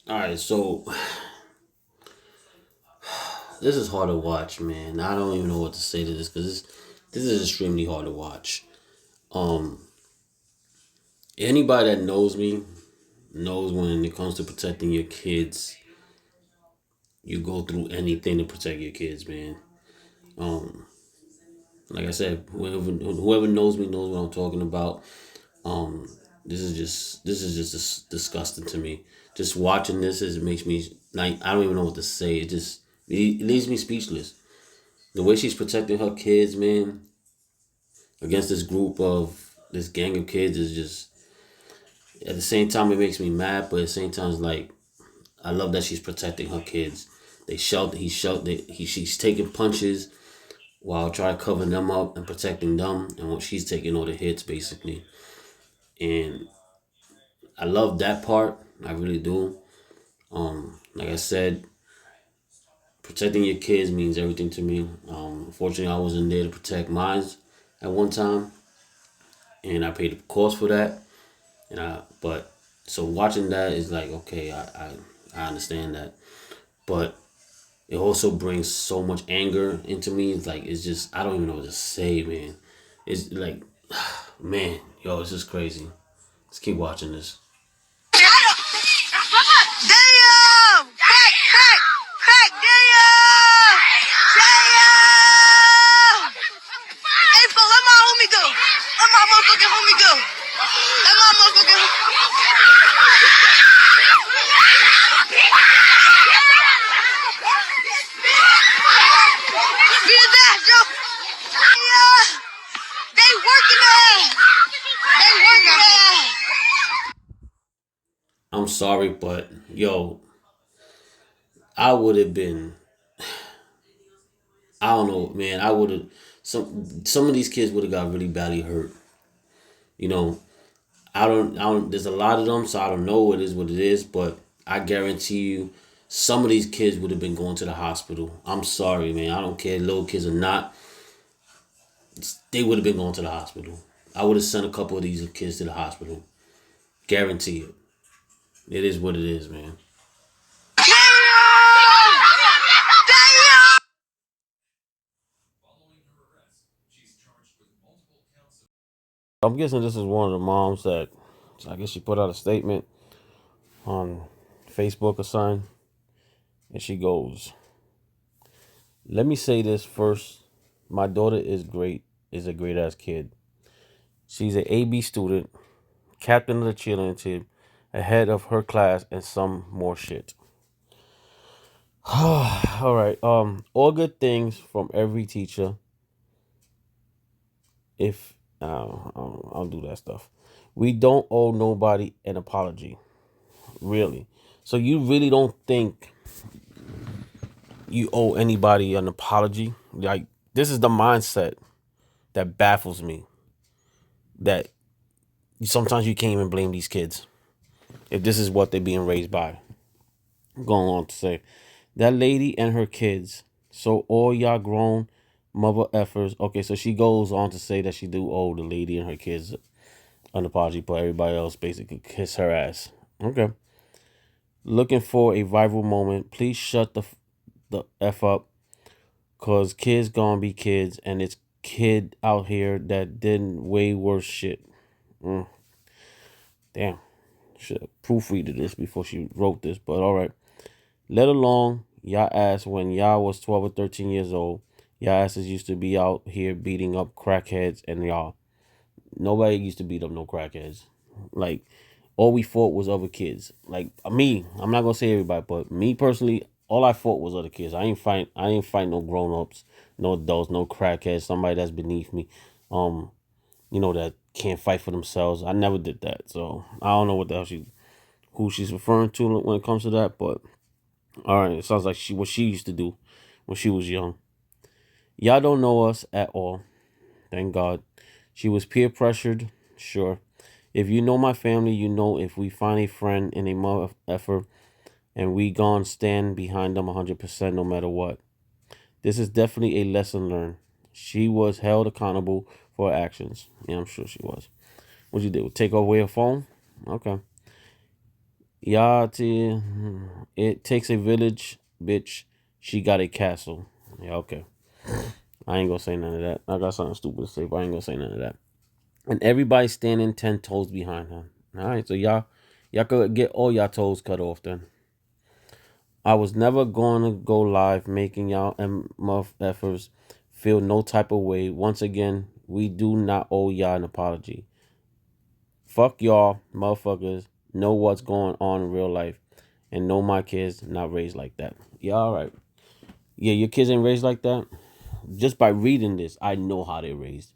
All right, so this is hard to watch, man. I don't even know what to say to this because this is extremely hard to watch. Um, Anybody that knows me knows when it comes to protecting your kids, you go through anything to protect your kids, man. Um, like I said, whoever knows me knows what I'm talking about. Um, this is just disgusting to me. Just watching this it makes me like I don't even know what to say. It leaves me speechless. The way she's protecting her kids, man, against this gang of kids is just at the same time it makes me mad, but at the same time it's like I love that she's protecting her kids. She's taking punches while trying to cover them up and protecting them, and when she's taking all the hits basically. And I love that part. I really do. Like I said, protecting your kids means everything to me. Unfortunately, I wasn't there to protect mine at one time, and I paid the cost for that. But so watching that is like okay, I understand that, but it also brings so much anger into me. It's like it's just I don't even know what to say, man. It's like, man, yo, it's just crazy. Let's keep watching this. Damn! Crack, crack, crack, damn! Damn! Hey, for let my homie go. Let my motherfucking homie go. Let my motherfucking Beat his ass, yo! Yeah! They working ass! They working ass! I'm sorry, but yo, I would have been. I don't know, man. I would have. Some of these kids would have got really badly hurt. You know, I don't. There's a lot of them, so I don't know. It is what it is, but I guarantee you, some of these kids would have been going to the hospital. I'm sorry, man. I don't care, little kids or not. They would have been going to the hospital. I would have sent a couple of these kids to the hospital. Guarantee it. It is what it is, man. I'm guessing this is one of the moms that I guess she put out a statement on Facebook or something, and she goes, "Let me say this first. My daughter is a great ass kid. She's an AB student, captain of the cheerleading team, ahead of her class, and some more shit." All right. All good things from every teacher. If I'll do that stuff. We don't owe nobody an apology, really. So you really don't think you owe anybody an apology? Like this is the mindset that baffles me. That sometimes you can't even blame these kids if this is what they're being raised by. Going on to say that lady and her kids. So all y'all grown mother effers. Okay, so she goes on to say that she do owe the lady and her kids an apology, but everybody else basically kiss her ass. Okay. Looking for a viral moment. Please shut the f up, cause kids gonna be kids, and it's kid out here that did way worse shit. Mm, damn. Should have proofreaded this before she wrote this, but all right. Let alone y'all ass when y'all was 12 or 13 years old. Y'all asses used to be out here beating up crackheads, and y'all nobody used to beat up no crackheads. Like all we fought was other kids. Like me, I'm not gonna say everybody, but me personally, all I fought was other kids. I ain't fight no grown ups, no adults, no crackheads, somebody that's beneath me. Um, that can't fight for themselves. I never did that. So I don't know what the hell who she's referring to when it comes to that, but all right, it sounds like what she used to do when she was young. Y'all don't know us at all. Thank God. She was peer pressured, sure. If you know my family, you know if we find a friend in a mother effort and we gon' stand behind them 100% no matter what. This is definitely a lesson learned. She was held accountable for her actions. Yeah, I'm sure she was. What'd you do? Take away her phone? Okay. Yati, it takes a village, bitch. She got a castle. Yeah, okay. I ain't gonna say none of that. I got something stupid to say, but I ain't gonna say none of that. And everybody standing 10 toes behind her. All right, so y'all could get all y'all toes cut off then. I was never going to go live making y'all muff efforts feel no type of way. Once again, we do not owe y'all an apology. Fuck y'all, motherfuckers. Know what's going on in real life and know my kids not raised like that. Yeah, all right. Yeah, your kids ain't raised like that. Just by reading this, I know how they're raised.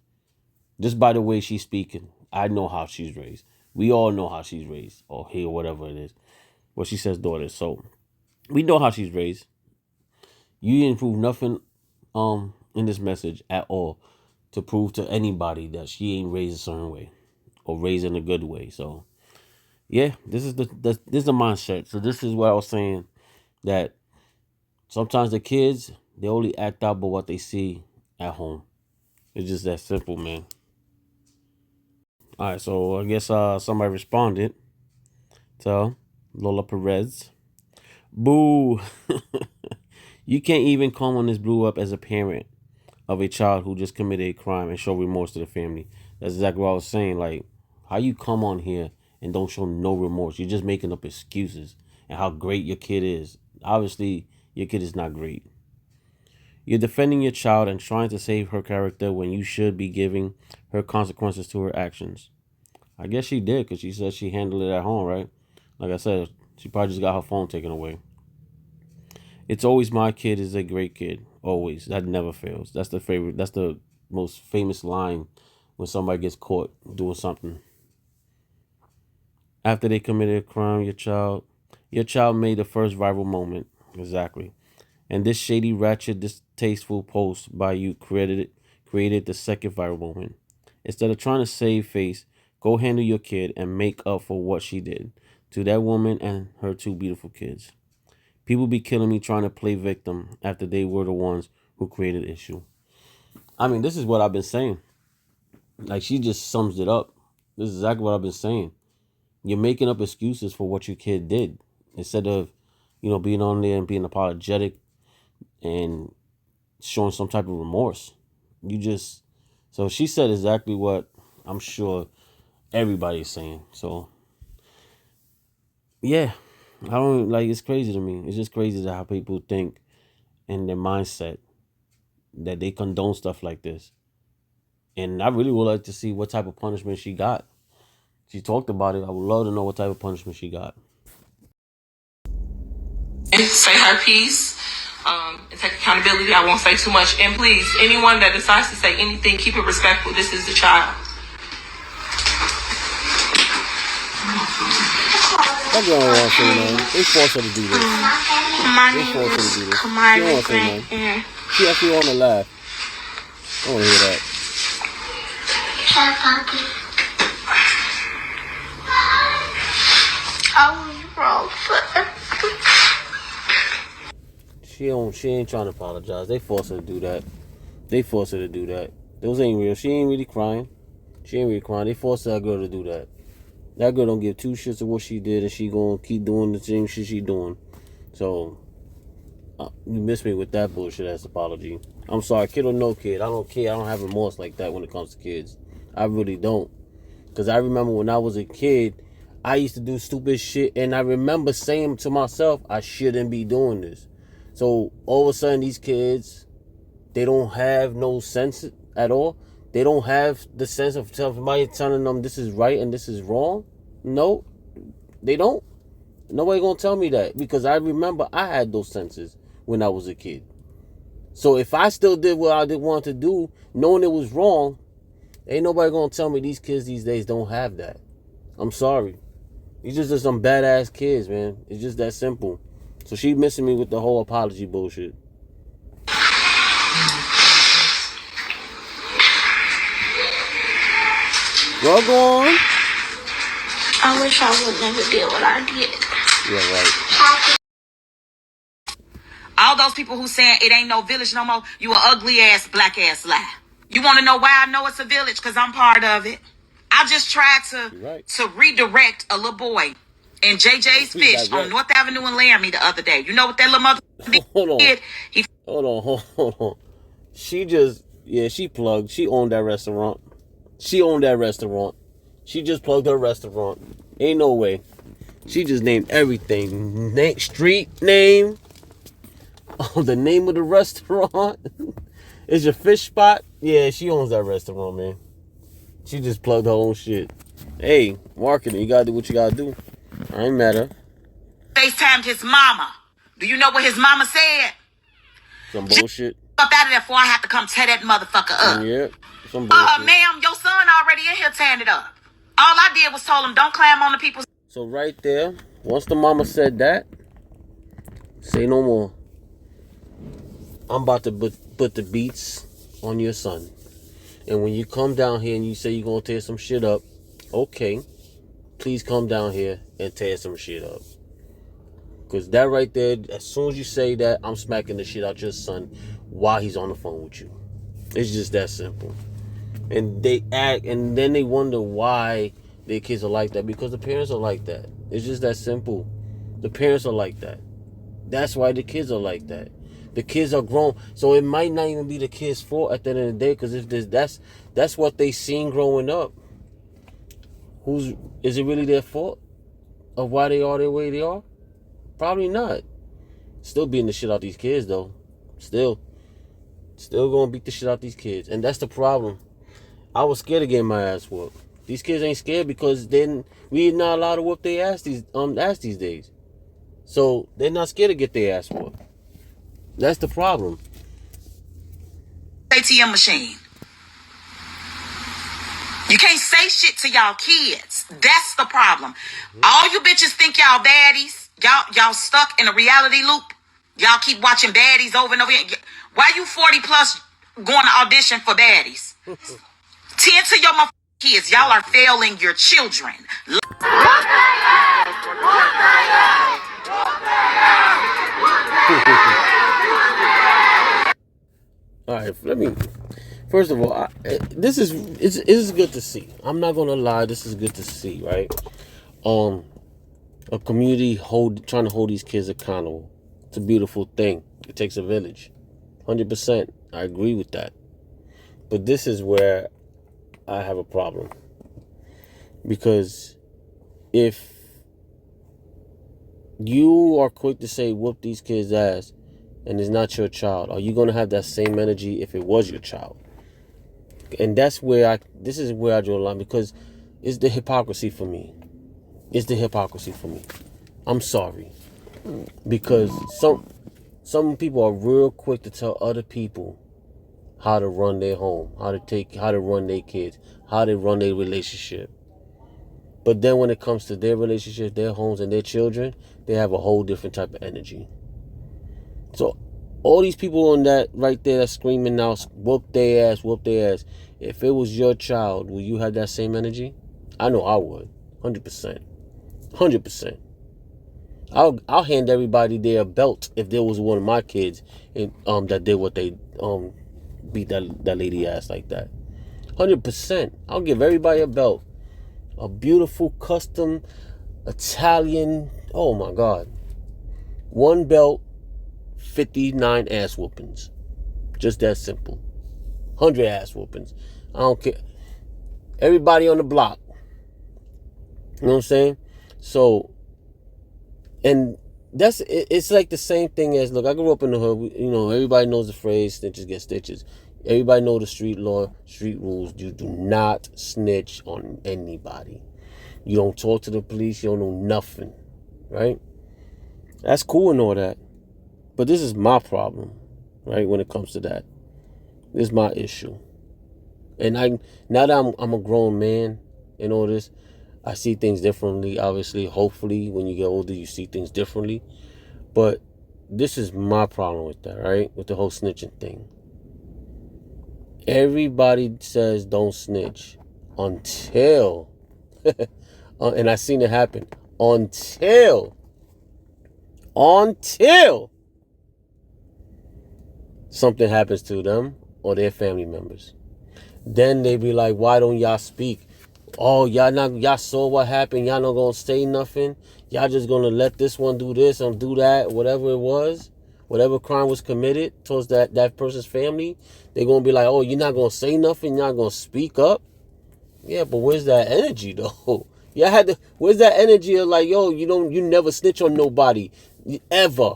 Just by the way she's speaking, I know how she's raised. We all know how she's raised, or he, or whatever it is. Well, she says daughter, so we know how she's raised. You didn't prove nothing in this message at all to prove to anybody that she ain't raised a certain way or raised in a good way. So yeah, this is this is the mindset. So this is what I was saying, that sometimes the kids, they only act out by what they see at home. It's just that simple, man. All right, so I guess somebody responded to Lola Perez. Boo. You can't even come on this blew up as a parent of a child who just committed a crime and show remorse to the family. That's exactly what I was saying. Like, how you come on here and don't show no remorse? You're just making up excuses and how great your kid is. Obviously, your kid is not great. You're defending your child and trying to save her character when you should be giving her consequences to her actions. I guess she did, because she said she handled it at home, right? Like I said, she probably just got her phone taken away. It's always my kid is a great kid. Always. That never fails. That's the favorite. That's the most famous line when somebody gets caught doing something. After they committed a crime, your child made the first viral moment. Exactly. And this shady, ratchet, distasteful post by you created the second viral moment. Instead of trying to save face, go handle your kid and make up for what she did to that woman and her two beautiful kids. People be killing me trying to play victim after they were the ones who created the issue. I mean, this is what I've been saying. Like, she just sums it up. This is exactly what I've been saying. You're making up excuses for what your kid did instead of, being on there and being apologetic and showing some type of remorse. You just, so she said exactly what I'm sure everybody's saying. So yeah, I don't like. It's crazy to me. It's just crazy to how people think in their mindset that they condone stuff like this. And I really would like to see what type of punishment she got. She talked about it. I would love to know what type of punishment she got. Say her piece, and take accountability. I won't say too much. And please, anyone that decides to say anything, keep it respectful. This is the child. That girl don't want to say nothing. They forced her to do this. My They name forced her to is do this. She don't Kamari want to say Grant, nothing. and She actually want to laugh. I want to hear that. I was wrong. She ain't trying to apologize. They forced her to do that. They forced her to do that. Those ain't real. She ain't really crying. She ain't really crying. They forced that girl to do that. That girl don't give two shits of what she did, and she gonna keep doing the same shit she doing. So you missed me with that bullshit ass apology. I'm sorry, kid or no kid. I don't care. I don't have remorse like that when it comes to kids. I really don't. Because I remember when I was a kid, I used to do stupid shit, and I remember saying to myself, I shouldn't be doing this. So all of a sudden, these kids, they don't have no sense at all. They don't have the sense of somebody telling them this is right and this is wrong. No, they don't. Nobody gonna tell me that, because I remember I had those senses when I was a kid. So if I still did what I did want to do, knowing it was wrong, ain't nobody gonna tell me these kids these days don't have that. I'm sorry. These just are some badass kids, man. It's just that simple. So she missing me with the whole apology bullshit. Girl, go on. I wish I would never did what I did. Yeah, right. All those people who saying it ain't no village no more, you a ugly ass black ass lie. You want to know why I know it's a village? Because I'm part of it. I just tried to You're right. redirect a little boy in JJ's Fish on North Avenue in Laramie the other day. You know what that little mother did? Hold on. She plugged. She owned that restaurant. She just plugged her restaurant. Ain't no way. She just named everything. Street name. Oh, the name of the restaurant. Is your fish spot? Yeah, she owns that restaurant, man. She just plugged her own shit. Hey, marketing, you gotta do what you gotta do. I ain't mad at her. FaceTimed his mama. Do you know what his mama said? Some bullshit. Up out of there before I have to come tear that motherfucker up. Yeah, some bullshit. Ma'am, your son already in here tearing it up. All I did was told him don't climb on the people's. So right there, once the mama said that, say no more. I'm about to put the beats on your son. And when you come down here and you say you're going to tear some shit up, okay, please come down here and tear some shit up. Because that right there, as soon as you say that, I'm smacking the shit out your son while he's on the phone with you. It's just that simple. And they act, and then they wonder why their kids are like that. Because the parents are like that. It's just that simple. The parents are like that. That's why the kids are like that. The kids are grown, so it might not even be the kids' fault at the end of the day. Because if that's what they seen growing up. Is it really their fault of why they are the way they are? Probably not. Still beating the shit out these kids though. Still gonna beat the shit out these kids, and that's the problem. I was scared of getting my ass whooped. These kids ain't scared because we not allowed to whoop their ass these days. So they're not scared to get their ass whooped. That's the problem. ATM machine. You can't say shit to y'all kids. That's the problem. All you bitches think y'all baddies. Y'all stuck in a reality loop. Y'all keep watching baddies over and over again. Why you 40 plus going to audition for baddies? Tend to your motherfucking kids. Y'all are failing your children. All right, first of all, this is good to see. I'm not gonna lie, this is good to see, right? A community trying to hold these kids accountable. It's a beautiful thing. It takes a village. 100%. I agree with that. But this is where I have a problem. Because if you are quick to say whoop these kids' ass and it's not your child, are you going to have that same energy if it was your child? And this is where I draw the line, because it's the hypocrisy for me. I'm sorry. Because some people are real quick to tell other people how to run their home, how to run their kids, how to run their relationship. But then when it comes to their relationship, their homes, and their children, they have a whole different type of energy. So all these people on that right there that's screaming now, whoop their ass. If it was your child, would you have that same energy? I know I would. 100%. 100%. I'll hand everybody their belt if there was one of my kids that did what they beat that lady ass like that. 100%. I'll give everybody a belt. A beautiful custom Italian. Oh my God. One belt, 59 ass whoopings. Just that simple. 100 ass whoopings. I don't care. Everybody on the block. You know what I'm saying? So, and it's like the same thing as, look, I grew up in the hood. You know, everybody knows the phrase, snitches get stitches. Everybody know the street law, street rules. You do not snitch on anybody. You don't talk to the police. You don't know nothing, right? That's cool and all that. But this is my problem, right, when it comes to that. This is my issue. And now that I'm a grown man and all this, I see things differently, obviously. Hopefully, when you get older, you see things differently. But this is my problem with that, right? With the whole snitching thing. Everybody says don't snitch until, and I seen it happen, until something happens to them or their family members. Then they be like, why don't y'all speak? Oh, y'all saw what happened. Y'all not gonna say nothing. Y'all just gonna let this one do this and do that, whatever it was, whatever crime was committed towards that person's family. They're gonna be like, oh, you're not gonna say nothing. You're not gonna speak up. Yeah, but where's that energy though? Y'all had to. Where's that energy of like, yo, you never snitch on nobody, ever.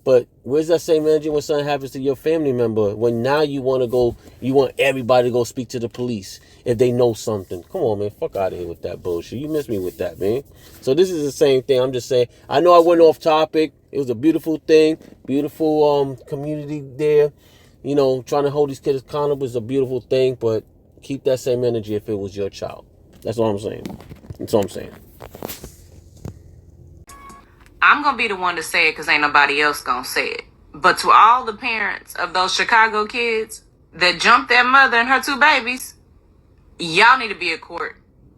But where's that same energy when something happens to your family member? When now you want to go, you want everybody to go speak to the police if they know something. Come on, man, fuck out of here with that bullshit. You miss me with that, man. So this is the same thing. I'm just saying. I know I went off topic. It was a beautiful thing, beautiful community there. You know, trying to hold these kids accountable is a beautiful thing, but keep that same energy if it was your child. That's all I'm saying. That's all I'm saying. I'm going to be the one to say it because ain't nobody else going to say it. But to all the parents of those Chicago kids that jumped that mother and her two babies, y'all need to be at court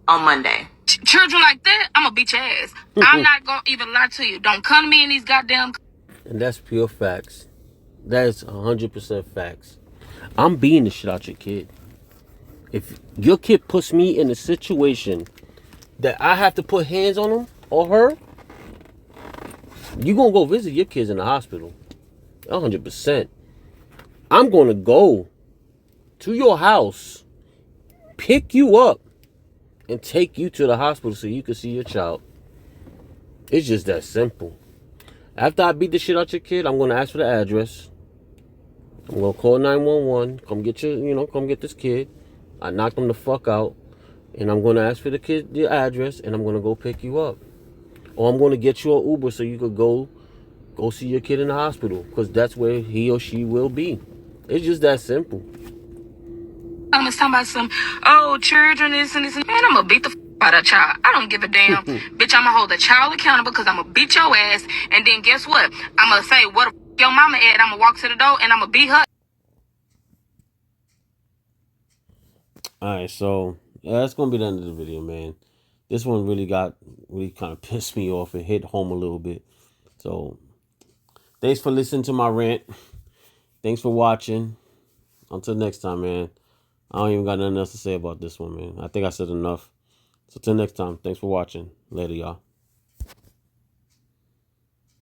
on Monday. Children like that, I'm going to beat your ass. I'm not going to even lie to you. Don't come to me in these goddamn... And that's pure facts. That is 100% facts. I'm beating the shit out your kid. If your kid puts me in a situation that I have to put hands on him or her, you gonna go visit your kids in the hospital. 100%. I'm gonna go to your house, pick you up, and take you to the hospital so you can see your child. It's just that simple. After I beat the shit out your kid, I'm gonna ask for the address. I'm gonna call 911. Come get come get this kid. I knocked him the fuck out. And I'm gonna ask for the address, and I'm gonna go pick you up. Or I'm gonna get you an Uber so you could go see your kid in the hospital. Because that's where he or she will be. It's just that simple. I'm talking about some, oh, children, this and this. Man, I'm going to beat the out of a child. I don't give a damn. Bitch, I'm going to hold the child accountable because I'm going to beat your ass. And then guess what? I'm going to say, what the your mama at? I'm going to walk to the door and I'm going to beat her. Alright, so that's gonna be the end of the video, man. This one really kind of pissed me off. It hit home a little bit. So thanks for listening to my rant. Thanks for watching. Until next time, man. I don't even got nothing else to say about this one, man. I think I said enough. So till next time, thanks for watching. Later, y'all.